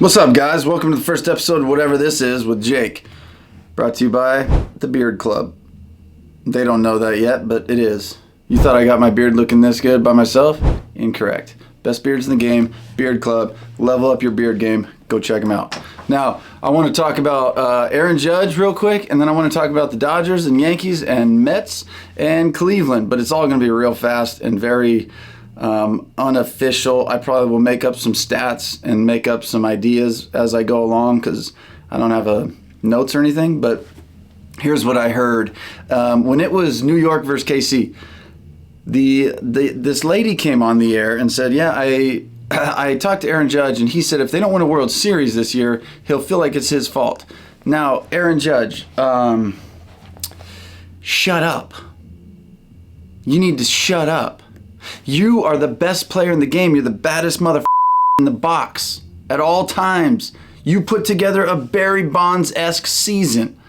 What's up, guys? Welcome to the first episode of whatever this is with Jake. Brought to you by the Beard Club. They don't know that yet, but it is. You thought I got my beard looking this good by myself? Incorrect. Best beards in the game, Beard Club. Level up your beard game. Go check them out. Now, I want to talk about Aaron Judge real quick, and then I want to talk about the Dodgers and Yankees and Mets and Cleveland, but it's all going to be real fast and very unofficial. I probably will make up some stats and make up some ideas as I go along because I don't have notes or anything, but here's what I heard. When it was New York versus KC, this lady came on the air and said, yeah, I talked to Aaron Judge, and he said if they don't win a World Series this year, he'll feel like it's his fault. Now, Aaron Judge, shut up. You need to shut up. You are the best player in the game. You're the baddest motherfucker in the box at all times. You put together a Barry Bonds-esque season.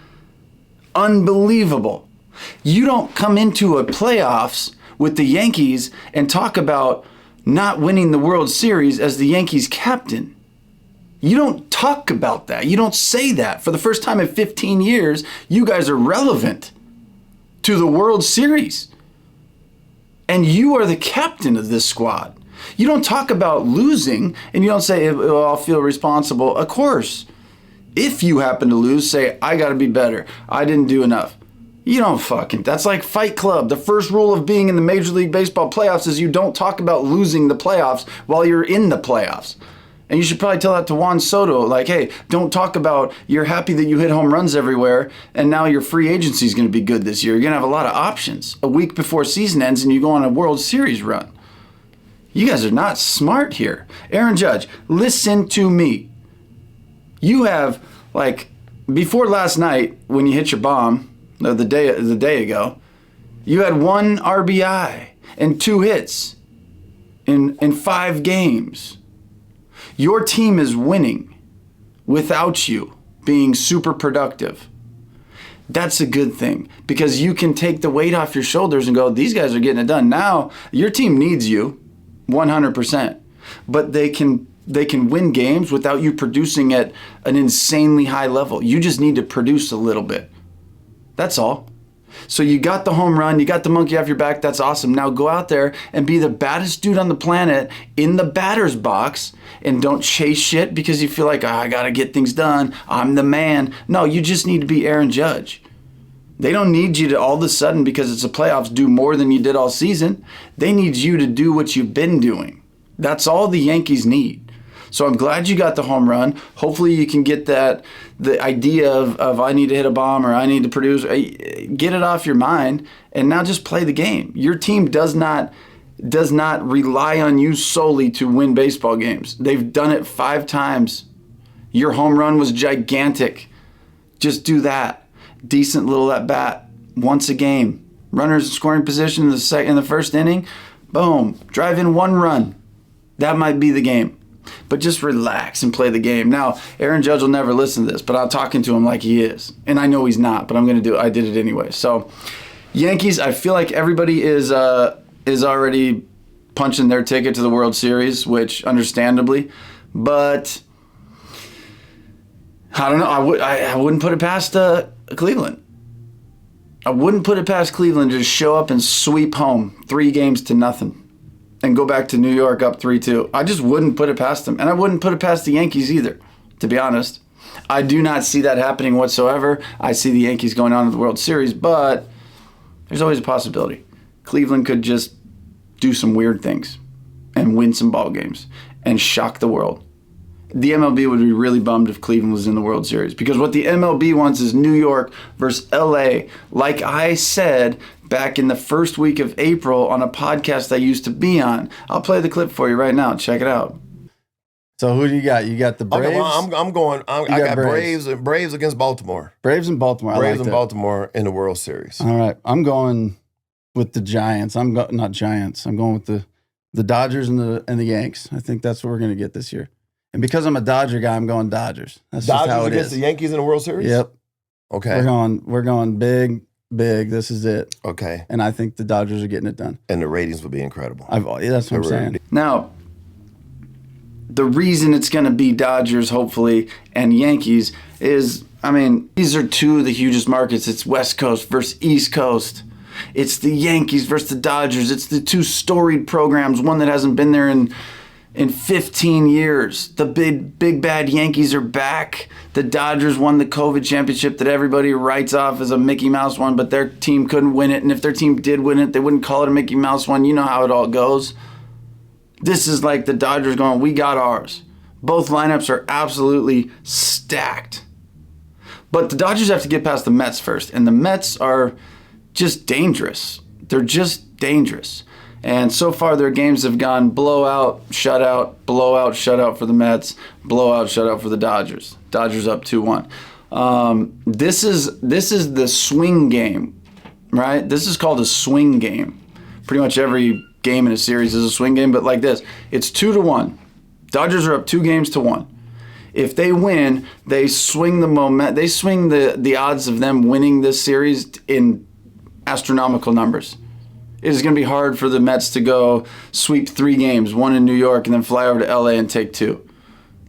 Unbelievable. You don't come into a playoffs with the Yankees and talk about not winning the World Series as the Yankees captain. You don't talk about that. You don't say that. For the first time in 15 years, you guys are relevant to the World Series. And you are the captain of this squad. You don't talk about losing and you don't say, well, I'll feel responsible. Of course. If you happen to lose, say, I got to be better. I didn't do enough. You don't that's like Fight Club. The first rule of being in the Major League Baseball playoffs is you don't talk about losing the playoffs while you're in the playoffs. And you should probably tell that to Juan Soto, like, hey, don't talk about you're happy that you hit home runs everywhere and now your free agency is going to be good this year. You're going to have a lot of options a week before season ends and you go on a World Series run. You guys are not smart here. Aaron Judge, listen to me. You have, before last night when you hit your bomb, the day ago, you had 1 RBI and 2 hits in 5 games. Your team is winning without you being super productive. That's a good thing because you can take the weight off your shoulders and go, these guys are getting it done. Now, your team needs you 100%, but they can win games without you producing at an insanely high level. You just need to produce a little bit. That's all. So you got the home run, you got the monkey off your back, that's awesome. Now go out there and be the baddest dude on the planet in the batter's box and don't chase shit because you feel like, I got to get things done. I'm the man. No, you just need to be Aaron Judge. They don't need you to all of a sudden, because it's the playoffs, do more than you did all season. They need you to do what you've been doing. That's all the Yankees need. So I'm glad you got the home run. Hopefully you can get the idea of I need to hit a bomb or I need to produce. Get it off your mind and now just play the game. Your team does not rely on you solely to win baseball games. They've done it 5 times. Your home run was gigantic. Just do that. Decent little at bat once a game. Runners in scoring position in the first inning. Boom. Drive in 1 run. That might be the game. But just relax and play the game. Now, Aaron Judge will never listen to this, but I'm talking to him like he is. And I know he's not, but I did it anyway. So, Yankees, I feel like everybody is already punching their ticket to the World Series, which understandably, but I don't know. I wouldn't put it past Cleveland. I wouldn't put it past Cleveland to just show up and sweep home 3-0 and go back to New York up 3-2. I just wouldn't put it past them. And I wouldn't put it past the Yankees either, to be honest. I do not see that happening whatsoever. I see the Yankees going on to the World Series, but there's always a possibility. Cleveland could just do some weird things and win some ball games and shock the world. The MLB would be really bummed if Cleveland was in the World Series because what the MLB wants is New York versus LA. Like I said back in the first week of April on a podcast I used to be on. I'll play the clip for you right now. Check it out. So who do you got? You got the Braves? Okay, well, I got Braves against Baltimore. Braves and Baltimore. Braves and Baltimore in the World Series. All right. I'm going with the Giants. Not Giants. I'm going with the Dodgers and the Yanks. I think that's what we're going to get this year. And because I'm a Dodger guy, I'm going Dodgers. That's Dodgers just how it against is. The Yankees in the World Series? Yep. Okay. We're going big. This is it. Okay. And I think the Dodgers are getting it done. And the ratings would be incredible. That's what I'm saying. Now, the reason it's going to be Dodgers, hopefully, and Yankees is, I mean, these are two of the hugest markets. It's West Coast versus East Coast. It's the Yankees versus the Dodgers. It's the two storied programs, one that hasn't been there in 15 years. The big bad Yankees are back. The Dodgers won the COVID championship that everybody writes off as a Mickey Mouse one, but their team couldn't win it. And if their team did win it, they wouldn't call it a Mickey Mouse one. You know how it all goes. This is like the Dodgers going, we got ours. Both lineups are absolutely stacked. But the Dodgers have to get past the Mets first. And the Mets are just dangerous. They're just dangerous. And so far their games have gone blowout, shutout for the Mets, blowout, shutout for the Dodgers. Dodgers up 2-1. This is the swing game, right? This is called a swing game. Pretty much every game in a series is a swing game, but like this, it's 2-1. Dodgers are up 2-1. If they win, they swing the odds of them winning this series in astronomical numbers. It is going to be hard for the Mets to go sweep 3 games, one in New York, and then fly over to LA and take 2.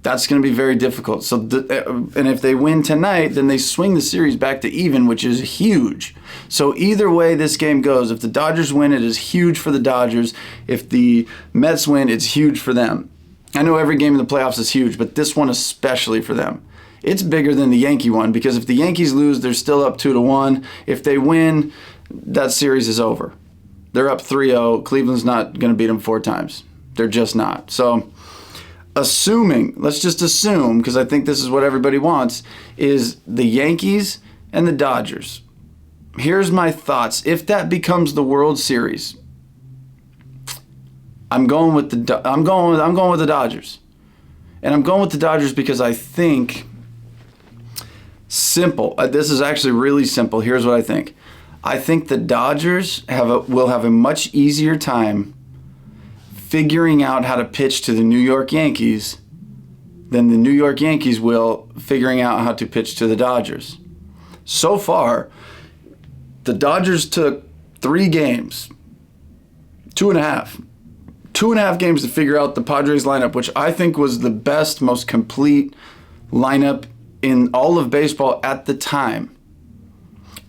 That's going to be very difficult. So, and if they win tonight, then they swing the series back to even, which is huge. So either way this game goes, if the Dodgers win, it is huge for the Dodgers. If the Mets win, it's huge for them. I know every game in the playoffs is huge, but this one especially for them. It's bigger than the Yankee one, because if the Yankees lose, they're still up 2-1. If they win, that series is over. They're up 3-0. Cleveland's not going to beat them 4 times. They're just not. So let's just assume, because I think this is what everybody wants, is the Yankees and the Dodgers. Here's my thoughts. If that becomes the World Series, I'm going with the Dodgers. And I'm going with the Dodgers because I think simple. This is actually really simple. Here's what I think. I think the Dodgers will have a much easier time figuring out how to pitch to the New York Yankees than the New York Yankees will figuring out how to pitch to the Dodgers. So far, the Dodgers took 3 games, 2.5. 2.5 games to figure out the Padres lineup, which I think was the best, most complete lineup in all of baseball at the time.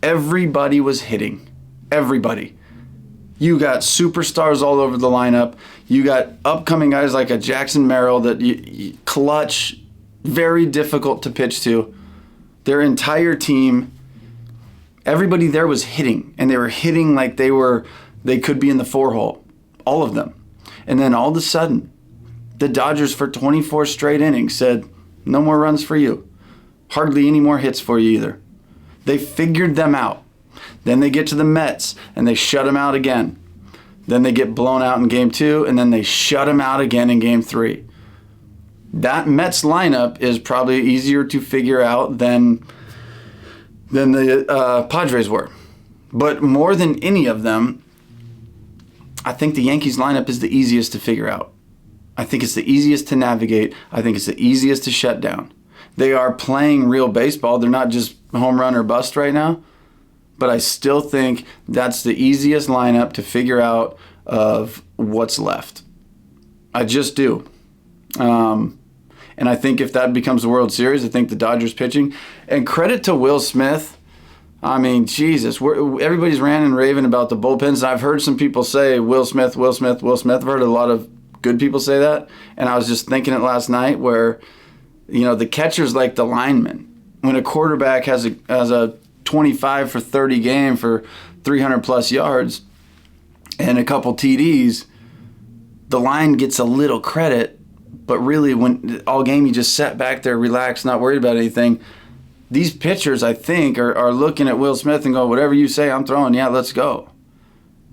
Everybody was hitting. Everybody. You got superstars all over the lineup. You got upcoming guys like a Jackson Merrill that clutch, very difficult to pitch to. Their entire team, everybody there was hitting, and they were hitting like they could be in the 4-hole. All of them. And then all of a sudden, the Dodgers for 24 straight innings said, no more runs for you. Hardly any more hits for you either. They figured them out. Then they get to the Mets, and they shut them out again. Then they get blown out in Game 2, and then they shut them out again in Game 3. That Mets lineup is probably easier to figure out than the Padres were. But more than any of them, I think the Yankees lineup is the easiest to figure out. I think it's the easiest to navigate. I think it's the easiest to shut down. They are playing real baseball. They're not just home run or bust right now. But I still think that's the easiest lineup to figure out of what's left. I just do. And I think if that becomes the World Series, I think the Dodgers pitching. And credit to Will Smith. I mean, Jesus, everybody's ranting and raving about the bullpens. I've heard some people say Will Smith. I've heard a lot of good people say that. And I was just thinking it last night where, the catcher's like the lineman. When a quarterback has a 25 for 30 game for 300 plus yards and a couple TDs, the line gets a little credit, but really when all game you just sat back there, relaxed, not worried about anything. These pitchers, I think, are looking at Will Smith and go, whatever you say, I'm throwing. Yeah, let's go.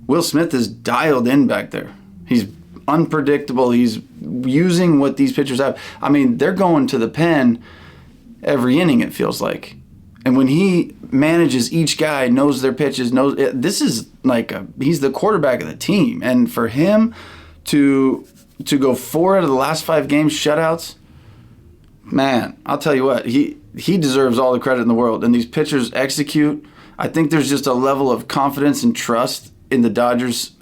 Will Smith is dialed in back there. He's unpredictable. He's using what these pitchers have. I mean, they're going to the pen every inning, it feels like. And when he manages each guy, knows their pitches, this is like he's the quarterback of the team. And for him to go 4 out of the last 5 games shutouts, man, I'll tell you what, he deserves all the credit in the world. And these pitchers execute. I think there's just a level of confidence and trust in the Dodgers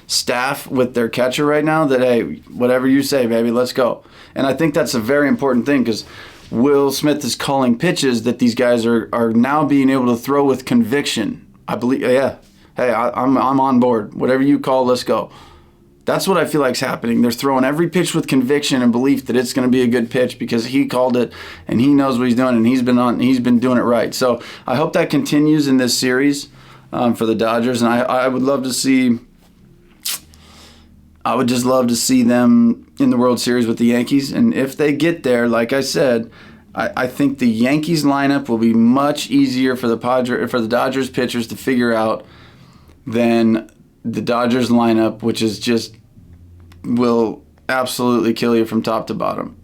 staff with their catcher right now that, hey, whatever you say, baby, let's go. And I think that's a very important thing because Will Smith is calling pitches that these guys are now being able to throw with conviction. I believe, yeah. Hey, I'm on board. Whatever you call, let's go. That's what I feel like's happening. They're throwing every pitch with conviction and belief that it's going to be a good pitch because he called it and he knows what he's doing and he's been doing it right. So I hope that continues in this series for the Dodgers, and I would love to see. I would just love to see them in the World Series with the Yankees, and if they get there, like I said, I think the Yankees lineup will be much easier for the Dodgers pitchers to figure out than the Dodgers lineup, which is just will absolutely kill you from top to bottom.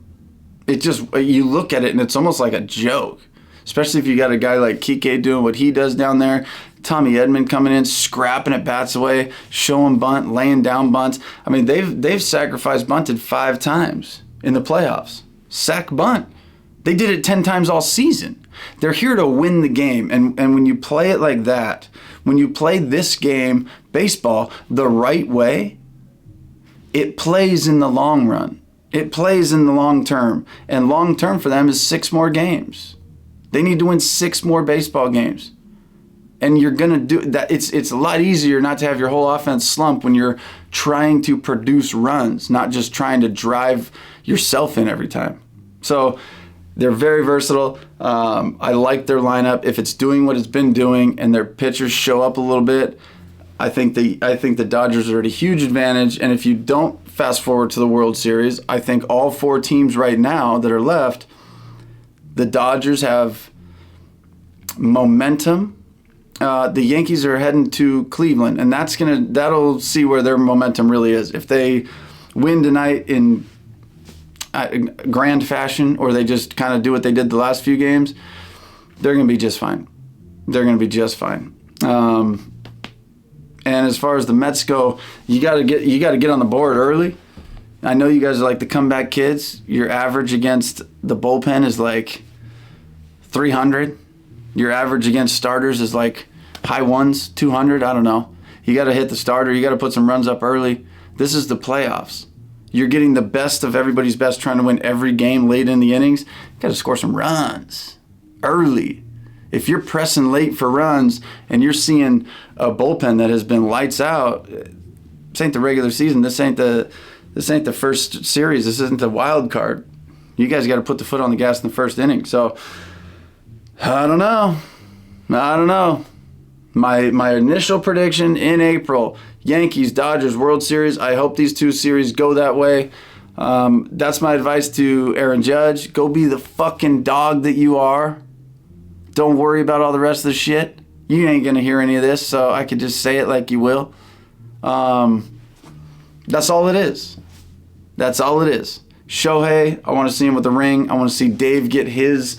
It just, you look at it and it's almost like a joke, especially if you got a guy like Kike doing what he does down there, Tommy Edman coming in, scrapping at bats away, showing bunt, laying down bunts. I mean, they've sacrificed bunted 5 times in the playoffs. Sack bunt. They did it 10 times all season. They're here to win the game. And when you play it like that, when you play this game, baseball, the right way, it plays in the long run. It plays in the long term. And long term for them is 6 more games. They need to win 6 more baseball games. And you're going to do that. It's a lot easier not to have your whole offense slump when you're trying to produce runs, not just trying to drive yourself in every time. So they're very versatile. I like their lineup. If it's doing what it's been doing and their pitchers show up a little bit, I think the Dodgers are at a huge advantage. And if you don't fast forward to the World Series, I think all 4 teams right now that are left, the Dodgers have momentum. The Yankees are heading to Cleveland, and that'll see where their momentum really is. If they win tonight in grand fashion, or they just kind of do what they did the last few games, they're going to be just fine. They're going to be just fine. And as far as the Mets go, you got to get on the board early. I know you guys are like the comeback kids. Your average against the bullpen is like 300. Your average against starters is like high ones, 200. I don't know. You got to hit the starter. You got to put some runs up early. This is the playoffs. You're getting the best of everybody's best, trying to win every game late in the innings. You got to score some runs early. If you're pressing late for runs and you're seeing a bullpen that has been lights out, this ain't the regular season. This ain't the first series. This isn't the wild card. You guys got to put the foot on the gas in the first inning. So I don't know. My initial prediction in April, Yankees, Dodgers, World Series. I hope these 2 series go that way. That's my advice to Aaron Judge. Go be the fucking dog that you are. Don't worry about all the rest of the shit. You ain't going to hear any of this, so I could just say it like you will. That's all it is. That's all it is. Shohei, I want to see him with the ring. I want to see Dave get his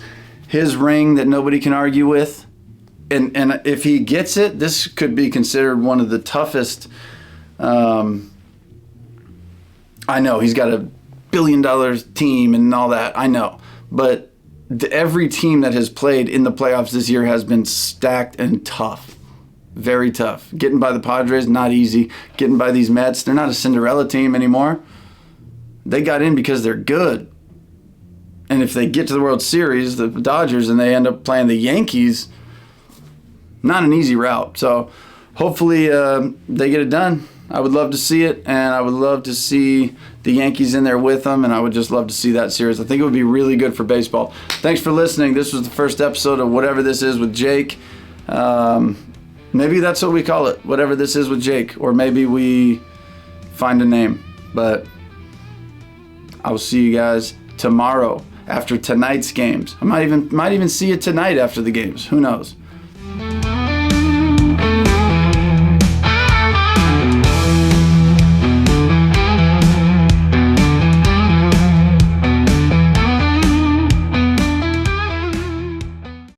ring that nobody can argue with. And if he gets it, this could be considered one of the toughest. I know he's got $1 billion team and all that. I know. But every team that has played in the playoffs this year has been stacked and tough. Very tough. Getting by the Padres, not easy. Getting by these Mets, they're not a Cinderella team anymore. They got in because they're good. And if they get to the World Series, the Dodgers, and they end up playing the Yankees, not an easy route. So hopefully they get it done. I would love to see it, and I would love to see the Yankees in there with them, and I would just love to see that series. I think it would be really good for baseball. Thanks for listening. This was the first episode of Whatever This Is with Jake. Maybe that's what we call it, Whatever This Is with Jake, or maybe we find a name. But I will see you guys tomorrow after tonight's games. I might even see you tonight after the games. Who knows?